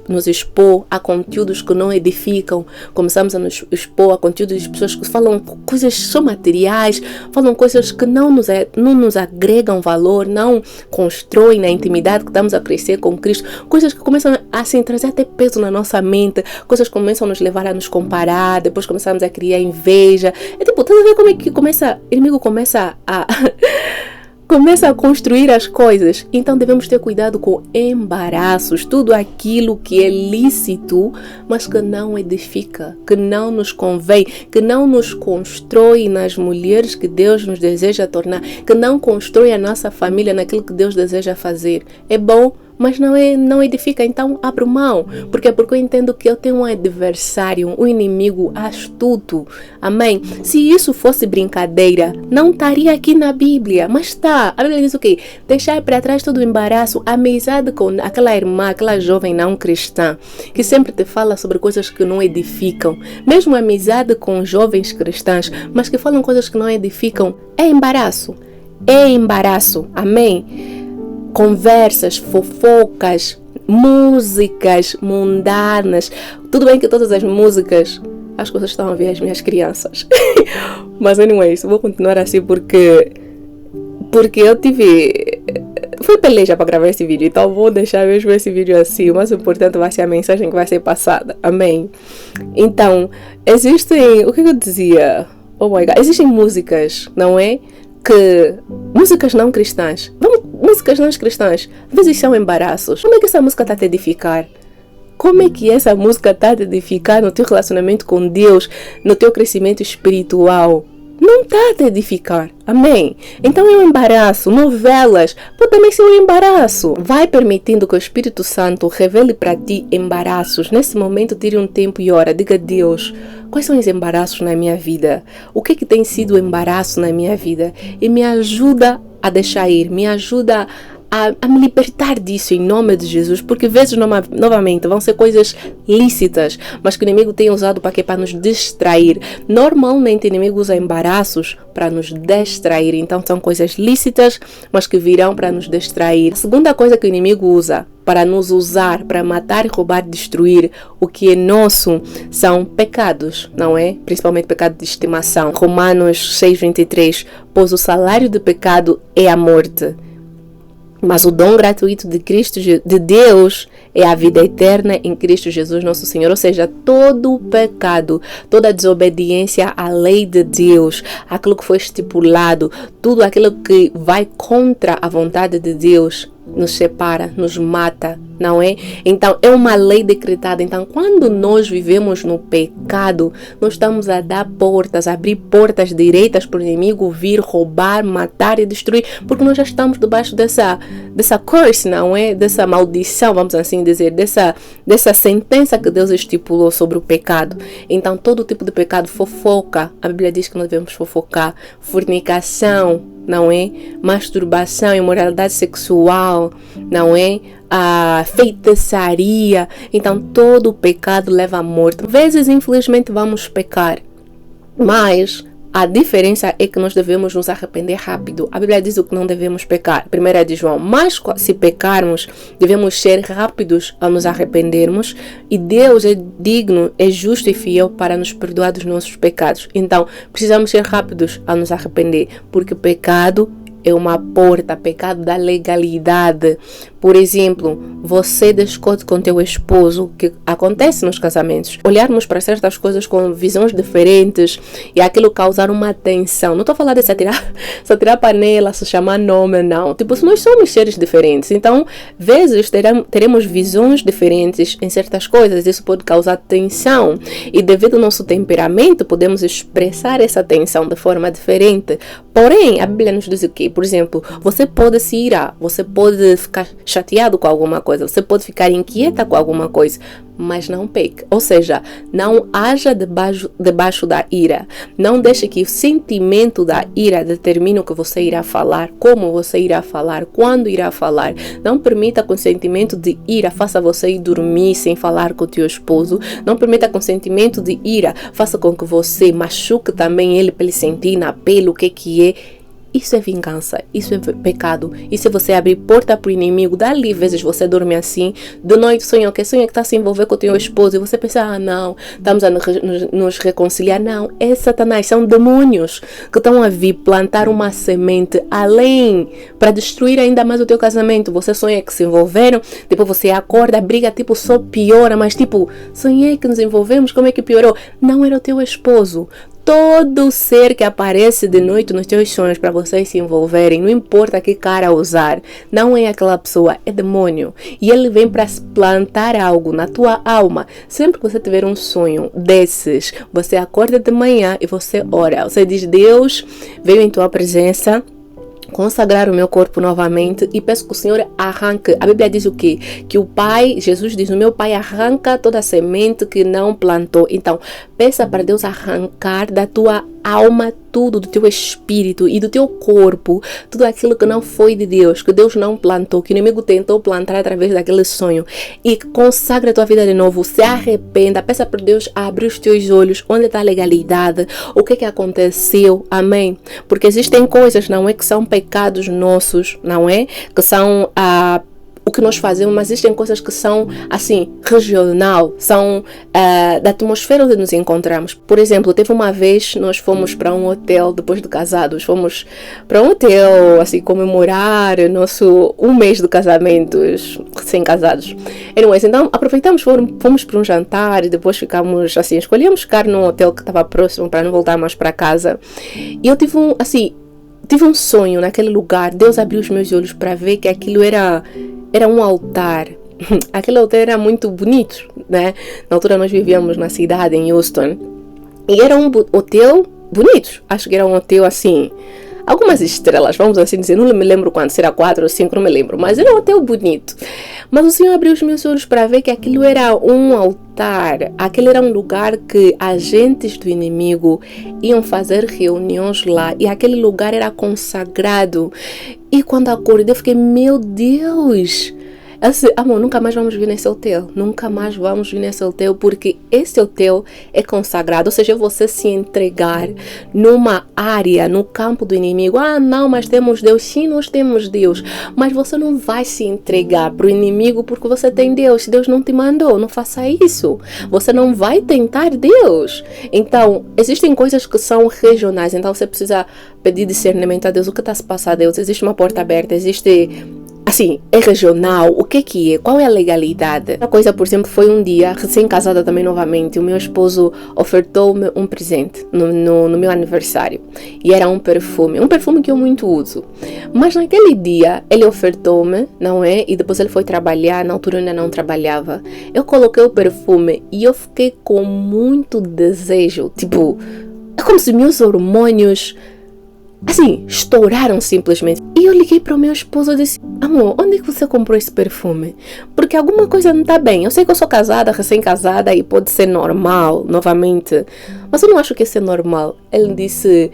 nos expor a conteúdos que não edificam. Começamos a nos expor a conteúdos de pessoas que falam coisas só materiais, falam coisas que não nos agregam valor, não constroem na intimidade que estamos a crescer com Cristo. Coisas que começam a assim, trazer até peso na nossa mente. Coisas que começam a nos levar a nos comparar. Depois começamos a criar inveja. É tipo, tá a ver como é que o inimigo começa a construir as coisas. Então devemos ter cuidado com embaraços, tudo aquilo que é lícito, mas que não edifica, que não nos convém, que não nos constrói nas mulheres que Deus nos deseja tornar, que não constrói a nossa família naquilo que Deus deseja fazer. É bom, mas não edifica, então abro mão. Porque eu entendo que eu tenho um adversário, um inimigo astuto. Amém? Se isso fosse brincadeira, não estaria aqui na Bíblia. Mas está. A Bíblia diz o quê? Deixar para trás todo o embaraço, amizade com aquela irmã, aquela jovem não cristã, que sempre te fala sobre coisas que não edificam. Mesmo amizade com jovens cristãs, mas que falam coisas que não edificam, é embaraço. É embaraço. Amém? Conversas, fofocas, músicas mundanas. Tudo bem que todas as músicas, as coisas estão a ver as minhas crianças. Mas anyways, vou continuar assim porque eu fui peleja para gravar esse vídeo. Então vou deixar mesmo esse vídeo assim. O mais importante vai ser a mensagem que vai ser passada. Amém? Então, existem... O que eu dizia? Oh my God. Existem músicas, não é? Músicas não cristãs. Músicas não cristãs, às vezes são embaraços. Como é que essa música está a te edificar? Como é que essa música está a te edificar no teu relacionamento com Deus, no teu crescimento espiritual? Não está a te edificar. Amém? Então é um embaraço. Novelas pode também ser um embaraço. Vai permitindo que o Espírito Santo revele para ti embaraços. Nesse momento, tire um tempo e ora. Diga a Deus, quais são os embaraços na minha vida? O que tem sido embaraço na minha vida? E me ajuda a deixar ir. Me ajuda a me libertar disso em nome de Jesus, porque vezes novamente vão ser coisas lícitas, mas que o inimigo tem usado para quê? Para nos distrair. Normalmente o inimigo usa embaraços para nos distrair, então são coisas lícitas, mas que virão para nos distrair. A segunda coisa que o inimigo usa para nos usar, para matar, roubar, destruir o que é nosso, são pecados, não é? Principalmente pecado de estimação. Romanos 6:23, pois o salário do pecado é a morte, mas o dom gratuito de Deus é a vida eterna em Cristo Jesus nosso Senhor. Ou seja, todo o pecado, toda a desobediência à lei de Deus, aquilo que foi estipulado, tudo aquilo que vai contra a vontade de Deus, nos separa, nos mata, não é? Então é uma lei decretada. Então quando nós vivemos no pecado, nós estamos a dar portas, a abrir portas direitas para o inimigo vir, roubar, matar e destruir, porque nós já estamos debaixo dessa curse, não é? Dessa maldição, vamos assim dizer, dessa sentença que Deus estipulou sobre o pecado. Então todo tipo de pecado, fofoca, a Bíblia diz que nós devemos fofocar, fornicação, não é? Masturbação, imoralidade sexual, não é? A feitiçaria. Então todo o pecado leva à morte. Às vezes, infelizmente, vamos pecar, mas a diferença é que nós devemos nos arrepender rápido. A Bíblia diz o que não devemos pecar. 1 de João. Mas se pecarmos, devemos ser rápidos a nos arrependermos. E Deus é digno, é justo e fiel para nos perdoar dos nossos pecados. Então, precisamos ser rápidos a nos arrepender. Porque pecado é uma porta, pecado da legalidade. Por exemplo, você discute com teu esposo, que acontece nos casamentos. Olharmos para certas coisas com visões diferentes e aquilo causar uma tensão. Não estou a falar de se atirar panela, se chamar nome, não. Tipo, nós somos seres diferentes. Então, vezes teremos visões diferentes em certas coisas. Isso pode causar tensão. E devido ao nosso temperamento, podemos expressar essa tensão de forma diferente. Porém, a Bíblia nos diz o quê? por exemplo, você pode se irar, você pode ficar chateado com alguma coisa, você pode ficar inquieta com alguma coisa, mas não peque. Ou seja, não haja debaixo da ira. Não deixe que o sentimento da ira determine o que você irá falar, como você irá falar, quando irá falar. Não permita que o sentimento de ira faça você ir dormir sem falar com o teu esposo. Não permita que o sentimento de ira faça com que você machuque também ele para ele sentir na pele o que é. Isso é vingança, isso é pecado. Isso é você abrir porta para o inimigo. Dali, vezes você dorme assim, de noite sonha que está a se envolver com o teu esposo e você pensa, não, estamos a nos reconciliar. Não, é Satanás, são demônios que estão a vir plantar uma semente além para destruir ainda mais o teu casamento. Você sonha que se envolveram, depois você acorda, a briga tipo só piora, mas tipo, sonhei que nos envolvemos, como é que piorou? Não era o teu esposo. Todo ser que aparece de noite nos teus sonhos para vocês se envolverem, não importa que cara usar, não é aquela pessoa, é demônio. E ele vem para plantar algo na tua alma. Sempre que você tiver um sonho desses, você acorda de manhã e você ora. Você diz, Deus, veio em tua presença consagrar o meu corpo novamente e peço que o Senhor arranque. A Bíblia diz o quê? Que o Pai, Jesus diz, o meu Pai arranca toda a semente que não plantou. Então, peça para Deus arrancar da tua alma tudo, do teu espírito e do teu corpo, tudo aquilo que não foi de Deus, que Deus não plantou, que o inimigo tentou plantar através daquele sonho, e consagra a tua vida de novo, se arrependa, peça para Deus abrir os teus olhos, onde está a legalidade, o que aconteceu, amém? Porque existem coisas, não é, que são pecados nossos, não é? Que são o que nós fazemos, mas existem coisas que são assim, regional, são da atmosfera onde nos encontramos. Por exemplo, teve uma vez, nós fomos para um hotel, depois de casados, fomos para um hotel, assim, comemorar nosso 1 mês de casamentos, recém-casados. Anyways, então aproveitamos, fomos para um jantar e depois ficamos, assim, escolhemos ficar num hotel que estava próximo para não voltar mais para casa. E eu tive um sonho naquele lugar. Deus abriu os meus olhos para ver que aquilo era um altar. Aquele hotel era muito bonito, né? Na altura nós vivíamos na cidade, em Houston. E era um hotel bonito. Acho que era um hotel assim, algumas estrelas, vamos assim dizer. Não me lembro quanto, se era 4 ou 5, não me lembro. Mas era um hotel bonito. Mas o Senhor abriu os meus olhos para ver que aquilo era um altar. Aquele era um lugar que agentes do inimigo iam fazer reuniões lá. E aquele lugar era consagrado. E quando acordei, eu fiquei, meu Deus! Eu disse, amor, nunca mais vamos vir nesse hotel. Nunca mais vamos vir nesse hotel, porque esse hotel é consagrado. Ou seja, você se entregar numa área, no campo do inimigo. Ah, não, mas temos Deus. Sim, nós temos Deus. Mas você não vai se entregar para o inimigo porque você tem Deus. Deus não te mandou, não faça isso. Você não vai tentar Deus. Então, existem coisas que são regionais. Então, você precisa pedir discernimento a Deus. O que está se passando, Deus? Existe uma porta aberta, existe... Assim, é regional, o que é? Qual é a legalidade? Outra coisa, por exemplo, foi um dia, recém-casada também novamente, o meu esposo ofertou-me um presente no meu aniversário. E era um perfume que eu muito uso. Mas naquele dia, ele ofertou-me, não é? E depois ele foi trabalhar, na altura eu ainda não trabalhava. Eu coloquei o perfume e eu fiquei com muito desejo. Tipo, é como se meus hormônios... assim, estouraram simplesmente. E eu liguei para o meu esposo e disse, amor, onde é que você comprou esse perfume? Porque alguma coisa não está bem. Eu sei que eu sou casada, recém-casada, e pode ser normal, novamente. Mas eu não acho que isso é normal. Ele disse,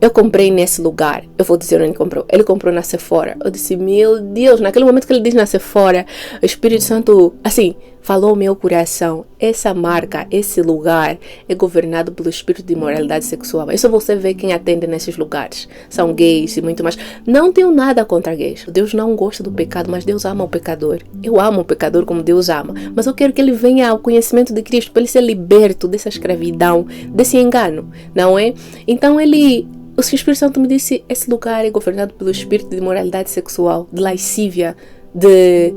eu comprei nesse lugar. Eu vou dizer onde ele comprou. Ele comprou na Sephora. Eu disse, meu Deus, naquele momento que ele diz na Sephora, o Espírito Santo, assim, falou ao meu coração. Essa marca, esse lugar é governado pelo espírito de imoralidade sexual. Isso você vê quem atende nesses lugares. São gays e muito mais. Não tenho nada contra gays. Deus não gosta do pecado, mas Deus ama o pecador. Eu amo o pecador como Deus ama. Mas eu quero que ele venha ao conhecimento de Cristo, para ele ser liberto dessa escravidão, desse engano, não é? Então o Espírito Santo me disse, esse lugar é governado pelo espírito de imoralidade sexual, de lascívia, de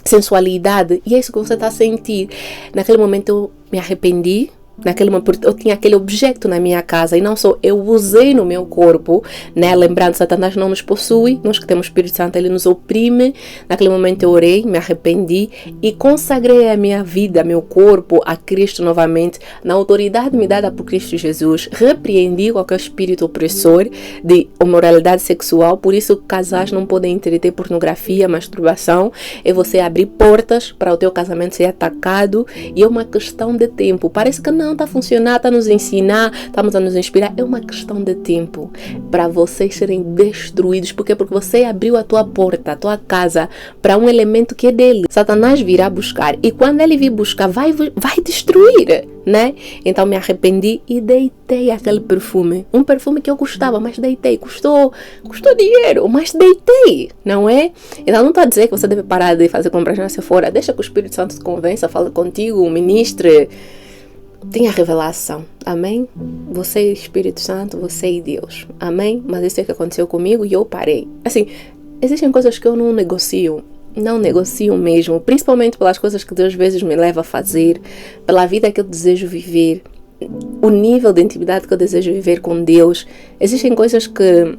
sensualidade. E é isso que você está a sentir. Naquele momento eu me arrependi, naquele momento, porque eu tinha aquele objeto na minha casa e não só eu usei no meu corpo, né? Lembrando, Satanás não nos possui, nós que temos o Espírito Santo, ele nos oprime. Naquele momento eu orei, me arrependi e consagrei a minha vida, meu corpo a Cristo novamente, na autoridade me dada por Cristo Jesus. Repreendi qualquer espírito opressor de imoralidade sexual. Por isso casais não podem entreter pornografia, masturbação, é você abrir portas para o teu casamento ser atacado, e é uma questão de tempo. Parece que não está a funcionar, está a nos ensinar, estamos a nos inspirar. É uma questão de tempo para vocês serem destruídos. Por quê? Porque você abriu a tua porta, a tua casa, para um elemento que é dele. Satanás virá buscar, e quando ele vir buscar, vai destruir, né? Então me arrependi e deitei aquele perfume. Um perfume que eu gostava, mas deitei. Custou dinheiro, mas deitei, não é? Então não estou a dizer que você deve parar de fazer compras na Sephora. Deixa que o Espírito Santo te convença, fala contigo, ministre. Tenha revelação, amém? Você é Espírito Santo, você e Deus, amém? Mas isso é o que aconteceu comigo e eu parei. Assim, existem coisas que eu não negocio mesmo, principalmente pelas coisas que Deus às vezes me leva a fazer, pela vida que eu desejo viver, o nível de intimidade que eu desejo viver com Deus. Existem coisas que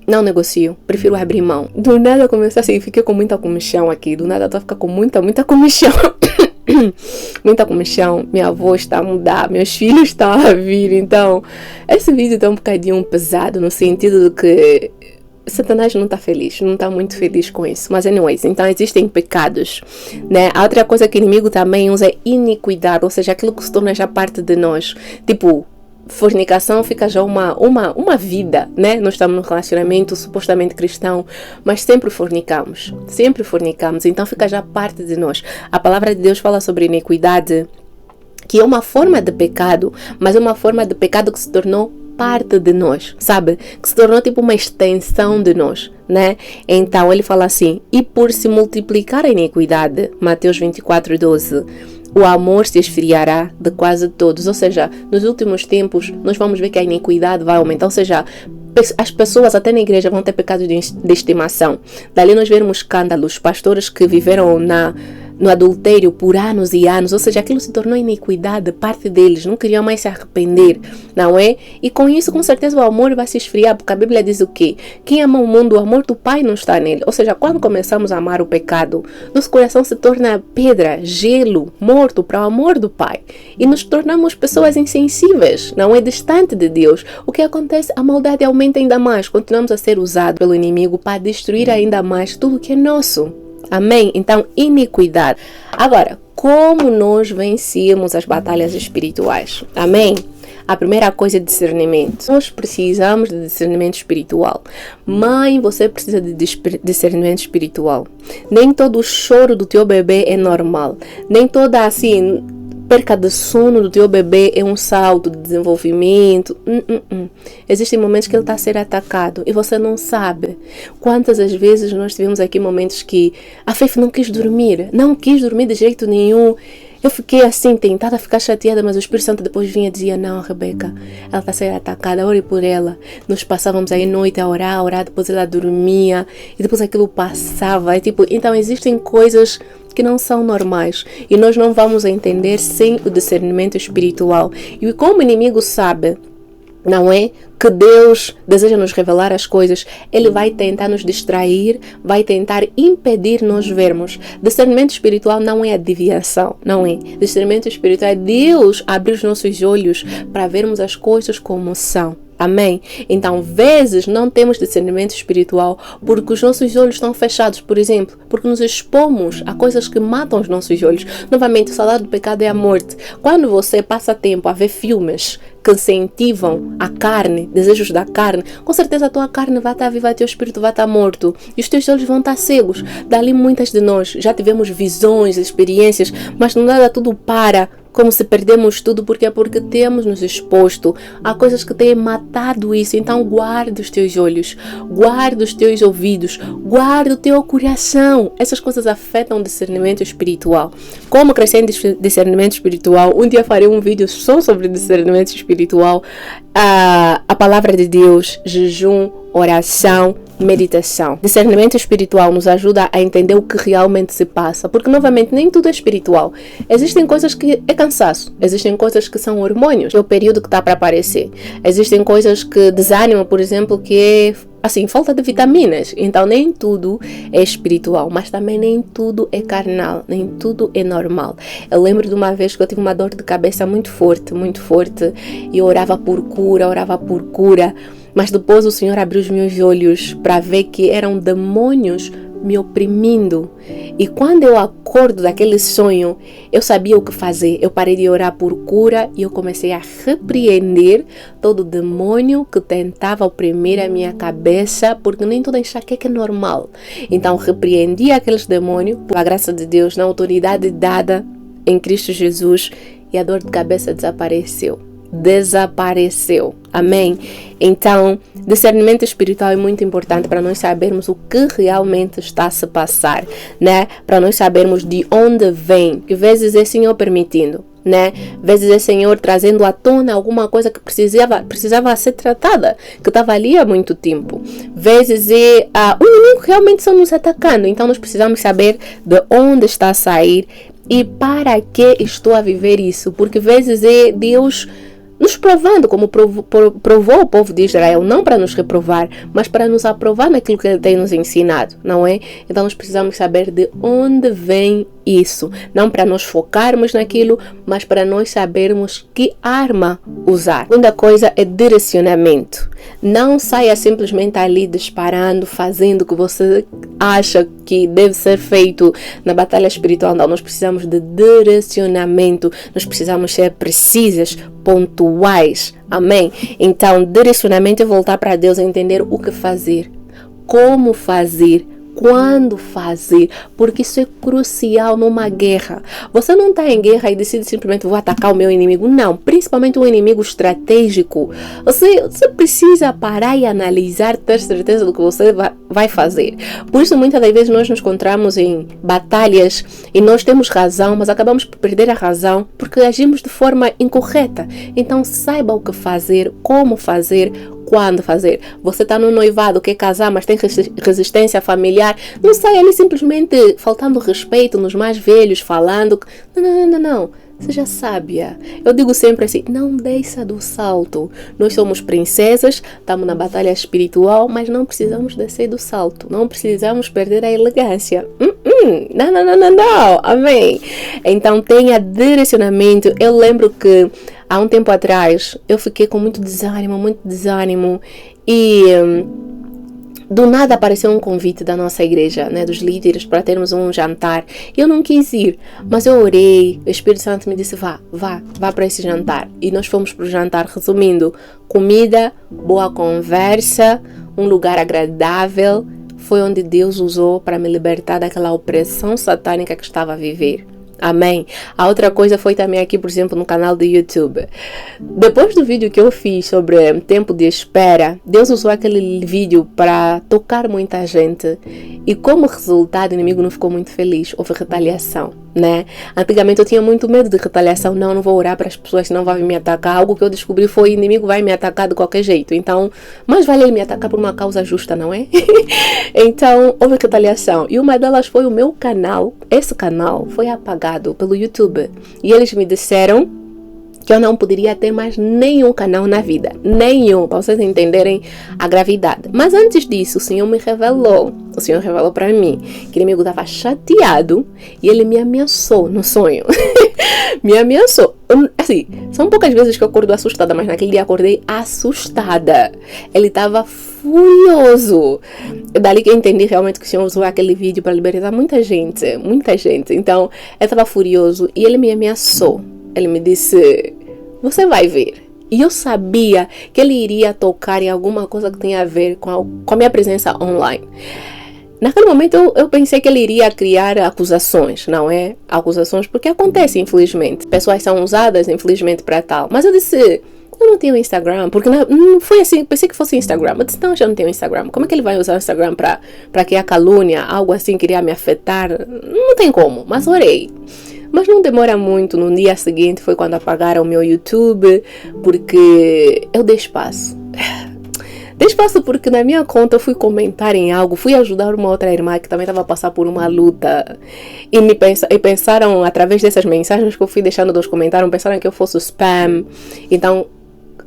não negocio, prefiro abrir mão. Do nada comecei assim, fiquei com muita comichão aqui, do nada eu tô a ficar com muita comichão. Muita comichão, minha voz está a mudar, meus filhos estão a vir. Então, esse vídeo está um bocadinho pesado, no sentido de que Satanás não está feliz, não está muito feliz com isso. Mas anyways, então existem pecados, né? A outra coisa que o inimigo também usa é iniquidade, ou seja, aquilo que se torna já parte de nós. Tipo, fornicação fica já uma vida, né? Nós estamos num relacionamento supostamente cristão, mas sempre fornicamos, então fica já parte de nós. A palavra de Deus fala sobre iniquidade, que é uma forma de pecado, mas é uma forma de pecado que se tornou parte de nós, sabe? Que se tornou tipo uma extensão de nós, né? Então ele fala assim: e por se multiplicar a iniquidade, Mateus 24:12, o amor se esfriará de quase todos. Ou seja, nos últimos tempos nós vamos ver que a iniquidade vai aumentar. Ou seja, as pessoas até na igreja vão ter pecados de estimação. Dali nós vemos escândalos, pastores que viveram no adultério por anos e anos, ou seja, aquilo se tornou iniquidade, parte deles, não queriam mais se arrepender, não é? E com isso, com certeza, o amor vai se esfriar, porque a Bíblia diz o quê? Quem ama o mundo, o amor do Pai não está nele. Ou seja, quando começamos a amar o pecado, nosso coração se torna pedra, gelo, morto para o amor do Pai, e nos tornamos pessoas insensíveis, não é? Distante de Deus. O que acontece? A maldade aumenta ainda mais, continuamos a ser usados pelo inimigo para destruir ainda mais tudo que é nosso. Amém? Então, iniquidade. Agora, como nós vencemos as batalhas espirituais? Amém? A primeira coisa é discernimento. Nós precisamos de discernimento espiritual. Mãe, você precisa de discernimento espiritual. Nem todo o choro do teu bebê é normal. Nem toda, assim, perca de sono do teu bebê é um salto de desenvolvimento. Existem momentos que ele está a ser atacado e você não sabe. Quantas as vezes nós tivemos aqui momentos que a Fefe não quis dormir de jeito nenhum. Eu fiquei assim, tentada a ficar chateada, mas o Espírito Santo depois vinha e dizia: não, Rebeca, ela está a ser atacada, ore por ela. Nós passávamos aí noite a orar, depois ela dormia e depois aquilo passava. Então existem coisas que não são normais e nós não vamos entender sem o discernimento espiritual. E como o inimigo sabe, não é, que Deus deseja nos revelar as coisas, ele vai tentar nos distrair, vai tentar impedir nós vermos. Discernimento espiritual não é adivinhação, não é. Discernimento espiritual é Deus abrir os nossos olhos para vermos as coisas como são. Amém? Então, vezes não temos discernimento espiritual porque os nossos olhos estão fechados, por exemplo, porque nos expomos a coisas que matam os nossos olhos. Novamente, o salário do pecado é a morte. Quando você passa tempo a ver filmes que incentivam a carne, desejos da carne, com certeza a tua carne vai estar viva, teu espírito vai estar morto e os teus olhos vão estar cegos. Dali muitas de nós já tivemos visões, experiências, mas não nada tudo para. Como se perdemos tudo, porque temos nos exposto a coisas que têm matado isso. Então guarda os teus olhos, guarda os teus ouvidos, guarda o teu coração. Essas coisas afetam o discernimento espiritual. Como crescer em discernimento espiritual? Um dia farei um vídeo só sobre discernimento espiritual. a palavra de Deus, jejum, oração, meditação. Discernimento espiritual nos ajuda a entender o que realmente se passa, porque novamente nem tudo é espiritual. Existem coisas que é cansaço, existem coisas que são hormônios, é o período que está para aparecer. Existem coisas que desânimo, por exemplo, que é assim, falta de vitaminas. Então nem tudo é espiritual, mas também nem tudo é carnal, nem tudo é normal. Eu lembro de uma vez que eu tive uma dor de cabeça muito forte, e eu orava por cura, mas depois o Senhor abriu os meus olhos para ver que eram demônios me oprimindo. E quando eu acordo daquele sonho, eu sabia o que fazer. Eu parei de orar por cura e eu comecei a repreender todo demônio que tentava oprimir a minha cabeça, porque nem toda enxaqueca é normal. Então repreendi aqueles demônios, por a graça de Deus, na autoridade dada em Cristo Jesus, e a dor de cabeça desapareceu. Amém? Então, discernimento espiritual é muito importante para nós sabermos o que realmente está a se passar, né? Para nós sabermos de onde vem, que vezes é Senhor permitindo, né? Vezes é Senhor trazendo à tona alguma coisa que precisava ser tratada, que estava ali há muito tempo. Vezes é o inimigo realmente só nos atacando, então nós precisamos saber de onde está a sair e para que estou a viver isso, porque vezes é Deus nos provando, como provou o povo de Israel, não para nos reprovar, mas para nos aprovar naquilo que Ele tem nos ensinado, não é? Então nós precisamos saber de onde vem isso, não para nós focarmos naquilo, mas para nós sabermos que arma usar. Segunda coisa é direcionamento. Não saia simplesmente ali disparando, fazendo o que você acha que deve ser feito na batalha espiritual. Não, nós precisamos de direcionamento, nós precisamos ser precisas, pontuais. Amém? Então, direcionamento é voltar para Deus, entender o que fazer, como fazer, quando fazer, porque isso é crucial numa guerra. Você não está em guerra e decide simplesmente vou atacar o meu inimigo. Não, principalmente um inimigo estratégico. Você precisa parar e analisar, ter certeza do que você vai fazer. Por isso, muitas das vezes nós nos encontramos em batalhas e nós temos razão, mas acabamos por perder a razão porque agimos de forma incorreta. Então, saiba o que fazer, como fazer, quando fazer. Você está no noivado, quer casar, mas tem resistência familiar. Não sai ali simplesmente faltando respeito nos mais velhos, falando. Não. Seja sábia. Eu digo sempre assim, não desça do salto. Nós somos princesas, estamos na batalha espiritual, mas não precisamos descer do salto. Não precisamos perder a elegância. Não. Amém. Então tenha direcionamento. Eu lembro que há um tempo atrás eu fiquei com muito desânimo e do nada apareceu um convite da nossa igreja, né, dos líderes, para termos um jantar. Eu não quis ir, mas eu orei, o Espírito Santo me disse, vá para esse jantar. E nós fomos para o jantar, resumindo, comida, boa conversa, um lugar agradável. Foi onde Deus usou para me libertar daquela opressão satânica que estava a viver. Amém. A outra coisa foi também aqui, por exemplo, no canal do YouTube. Depois do vídeo que eu fiz sobre tempo de espera, Deus usou aquele vídeo para tocar muita gente. E como resultado, o inimigo não ficou muito feliz. Houve retaliação, né? Antigamente eu tinha muito medo de retaliação. Não vou orar para as pessoas, senão vai me atacar. Algo que eu descobri foi o inimigo vai me atacar de qualquer jeito. Então, mais vale ele me atacar por uma causa justa, não é? Então, houve retaliação. E uma delas foi o meu canal. Esse canal foi apagado pelo YouTube. E eles me disseram que eu não poderia ter mais nenhum canal na vida. Nenhum, para vocês entenderem a gravidade. Mas antes disso, o Senhor me revelou. O Senhor revelou para mim que o inimigo estava chateado e ele me ameaçou no sonho. Me ameaçou. Assim, são poucas vezes que eu acordo assustada, mas naquele dia acordei assustada. Ele estava furioso. Dali que eu entendi realmente que o Senhor usou aquele vídeo para libertar muita gente. Então, eu estava furioso e ele me ameaçou. Ele me disse, você vai ver. E eu sabia que ele iria tocar em alguma coisa que tinha a ver com a minha presença online. Naquele momento eu pensei que ele iria criar acusações, não é? Acusações porque acontece, infelizmente. Pessoas são usadas, infelizmente, para tal. Mas eu disse, eu não tenho Instagram, porque não foi assim, pensei que fosse Instagram. Eu disse, não, eu já não tenho Instagram. Como é que ele vai usar o Instagram para criar calúnia, algo assim, queria me afetar? Não tem como, mas orei. Mas não demora muito, no dia seguinte foi quando apagaram o meu YouTube, porque eu dei espaço. Dei espaço porque na minha conta eu fui comentar em algo, fui ajudar uma outra irmã que também estava a passar por uma luta. E pensaram, através dessas mensagens que eu fui deixando dos comentários, pensaram que eu fosse spam. Então,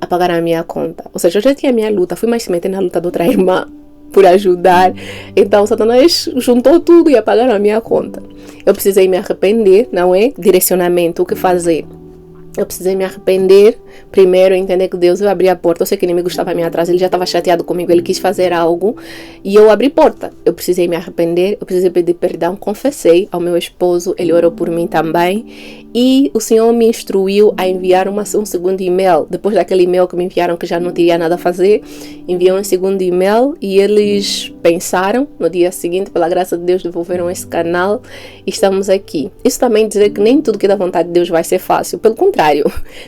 apagaram a minha conta. Ou seja, eu já tinha a minha luta, fui mais se meter na luta de outra irmã por ajudar. Então, Satanás juntou tudo e apagaram a minha conta. Eu precisei me arrepender, não é? Direcionamento, o que fazer? Eu precisei me arrepender, primeiro entender que Deus vai abrir a porta. Eu sei que o inimigo estava a mim atrás, ele já estava chateado comigo, ele quis fazer algo e eu abri porta. Eu precisei me arrepender, eu precisei pedir perdão, confessei ao meu esposo, ele orou por mim também e o Senhor me instruiu a enviar um segundo e-mail. Depois daquele e-mail que me enviaram que já não teria nada a fazer, enviei um segundo e-mail e eles pensaram, no dia seguinte, pela graça de Deus, devolveram esse canal e estamos aqui. Isso também dizer que nem tudo que é da vontade de Deus vai ser fácil, pelo contrário.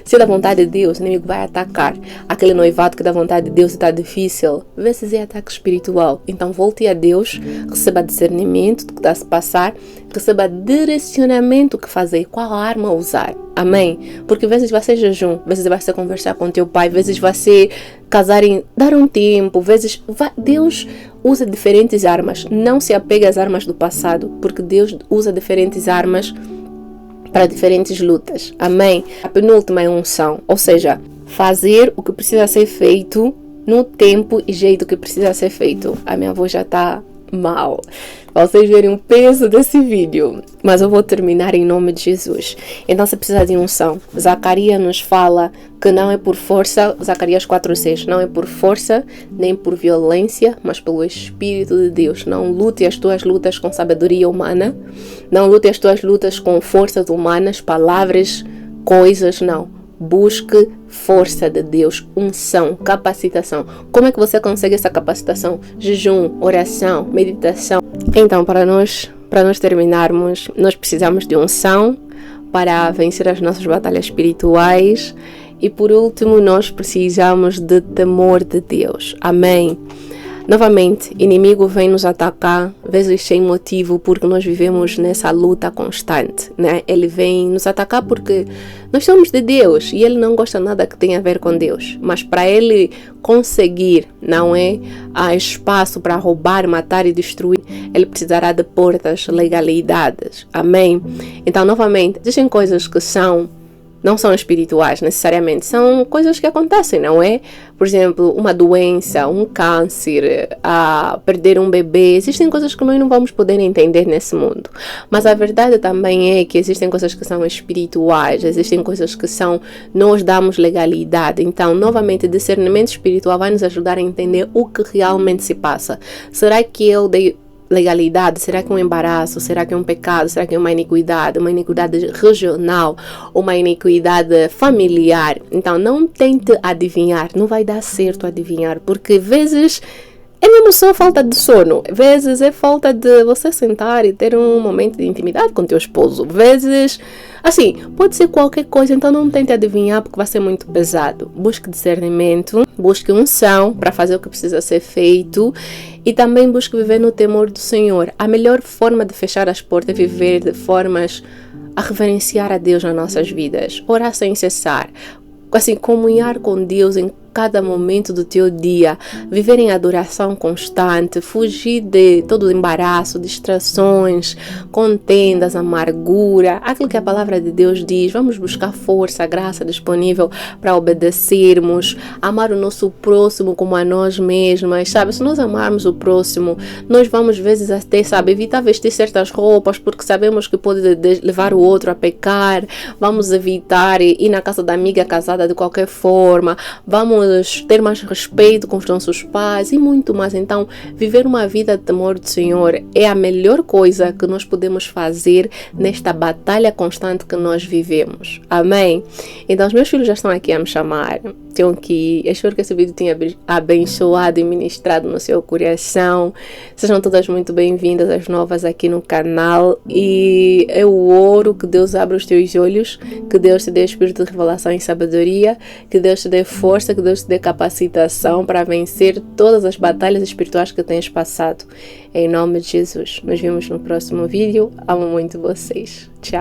Se é da vontade de Deus, o inimigo vai atacar. Aquele noivado que é da vontade de Deus está difícil, às vezes é ataque espiritual. Então volte a Deus, receba discernimento do que está a se passar, receba direcionamento do que fazer, qual arma usar. Amém? Porque às vezes vai ser jejum, às vezes vai ser conversar com teu pai, às vezes vai ser casar em dar um tempo, às vezes Deus usa diferentes armas. Não se apegue às armas do passado, porque Deus usa diferentes armas para diferentes lutas. Amém? A penúltima é unção, ou seja, fazer o que precisa ser feito no tempo e jeito que precisa ser feito. A minha voz já está mal. Vocês verem o peso desse vídeo. Mas eu vou terminar em nome de Jesus. Então você precisa de unção. Zacarias nos fala que não é por força, Zacarias 4:6, não é por força nem por violência, mas pelo Espírito de Deus. Não lute as tuas lutas com sabedoria humana. Não lute as tuas lutas com forças humanas, palavras, coisas, não. Busque força de Deus, unção, capacitação. Como é que você consegue essa capacitação? Jejum, oração, meditação. Então, para nós terminarmos, nós precisamos de unção para vencer as nossas batalhas espirituais. E por último, nós precisamos de temor de Deus. Amém? Novamente, inimigo vem nos atacar, vezes sem motivo, porque nós vivemos nessa luta constante, né? Ele vem nos atacar porque nós somos de Deus e ele não gosta nada que tenha a ver com Deus. Mas para ele conseguir, não é, há espaço para roubar, matar e destruir, ele precisará de portas, legalidades. Amém? Então, novamente, existem coisas que não são espirituais necessariamente, são coisas que acontecem, não é? Por exemplo, uma doença, um câncer, perder um bebê, existem coisas que nós não vamos poder entender nesse mundo. Mas a verdade também é que existem coisas que são espirituais, existem coisas que nós damos legalidade. Então, novamente, discernimento espiritual vai nos ajudar a entender o que realmente se passa. Será que eu dei legalidade? Será que é um embaraço? Será que é um pecado? Será que é uma iniquidade regional? Uma iniquidade familiar? Então, não tente adivinhar, não vai dar certo adivinhar, porque vezes é mesmo só falta de sono, vezes é falta de você sentar e ter um momento de intimidade com teu esposo, vezes, assim, pode ser qualquer coisa. Então não tente adivinhar porque vai ser muito pesado. Busque discernimento, busque unção para fazer o que precisa ser feito e também busque viver no temor do Senhor. A melhor forma de fechar as portas é viver de formas a reverenciar a Deus nas nossas vidas, orar sem cessar, assim, comunhar com Deus em cada momento do teu dia, viver em adoração constante, fugir de todo o embaraço, distrações, contendas, amargura, aquilo que a palavra de Deus diz. Vamos buscar força, graça disponível para obedecermos, amar o nosso próximo como a nós mesmas, sabe? Se nós amarmos o próximo, nós vamos vezes até, sabe, evitar vestir certas roupas porque sabemos que pode levar o outro a pecar, vamos evitar ir na casa da amiga casada de qualquer forma, vamos ter mais respeito com os nossos pais e muito mais. Então, viver uma vida de temor do Senhor é a melhor coisa que nós podemos fazer nesta batalha constante que nós vivemos. Amém? Então, os meus filhos já estão aqui a me chamar. Tenho que ir. Eu espero que esse vídeo tenha abençoado e ministrado no seu coração. Sejam todas muito bem-vindas, as novas aqui no canal. E eu oro que Deus abra os teus olhos, que Deus te dê espírito de revelação e sabedoria, que Deus te dê força, que Deus te dê capacitação para vencer todas as batalhas espirituais que tens passado. Em nome de Jesus. Nos vemos no próximo vídeo. Amo muito vocês. Tchau.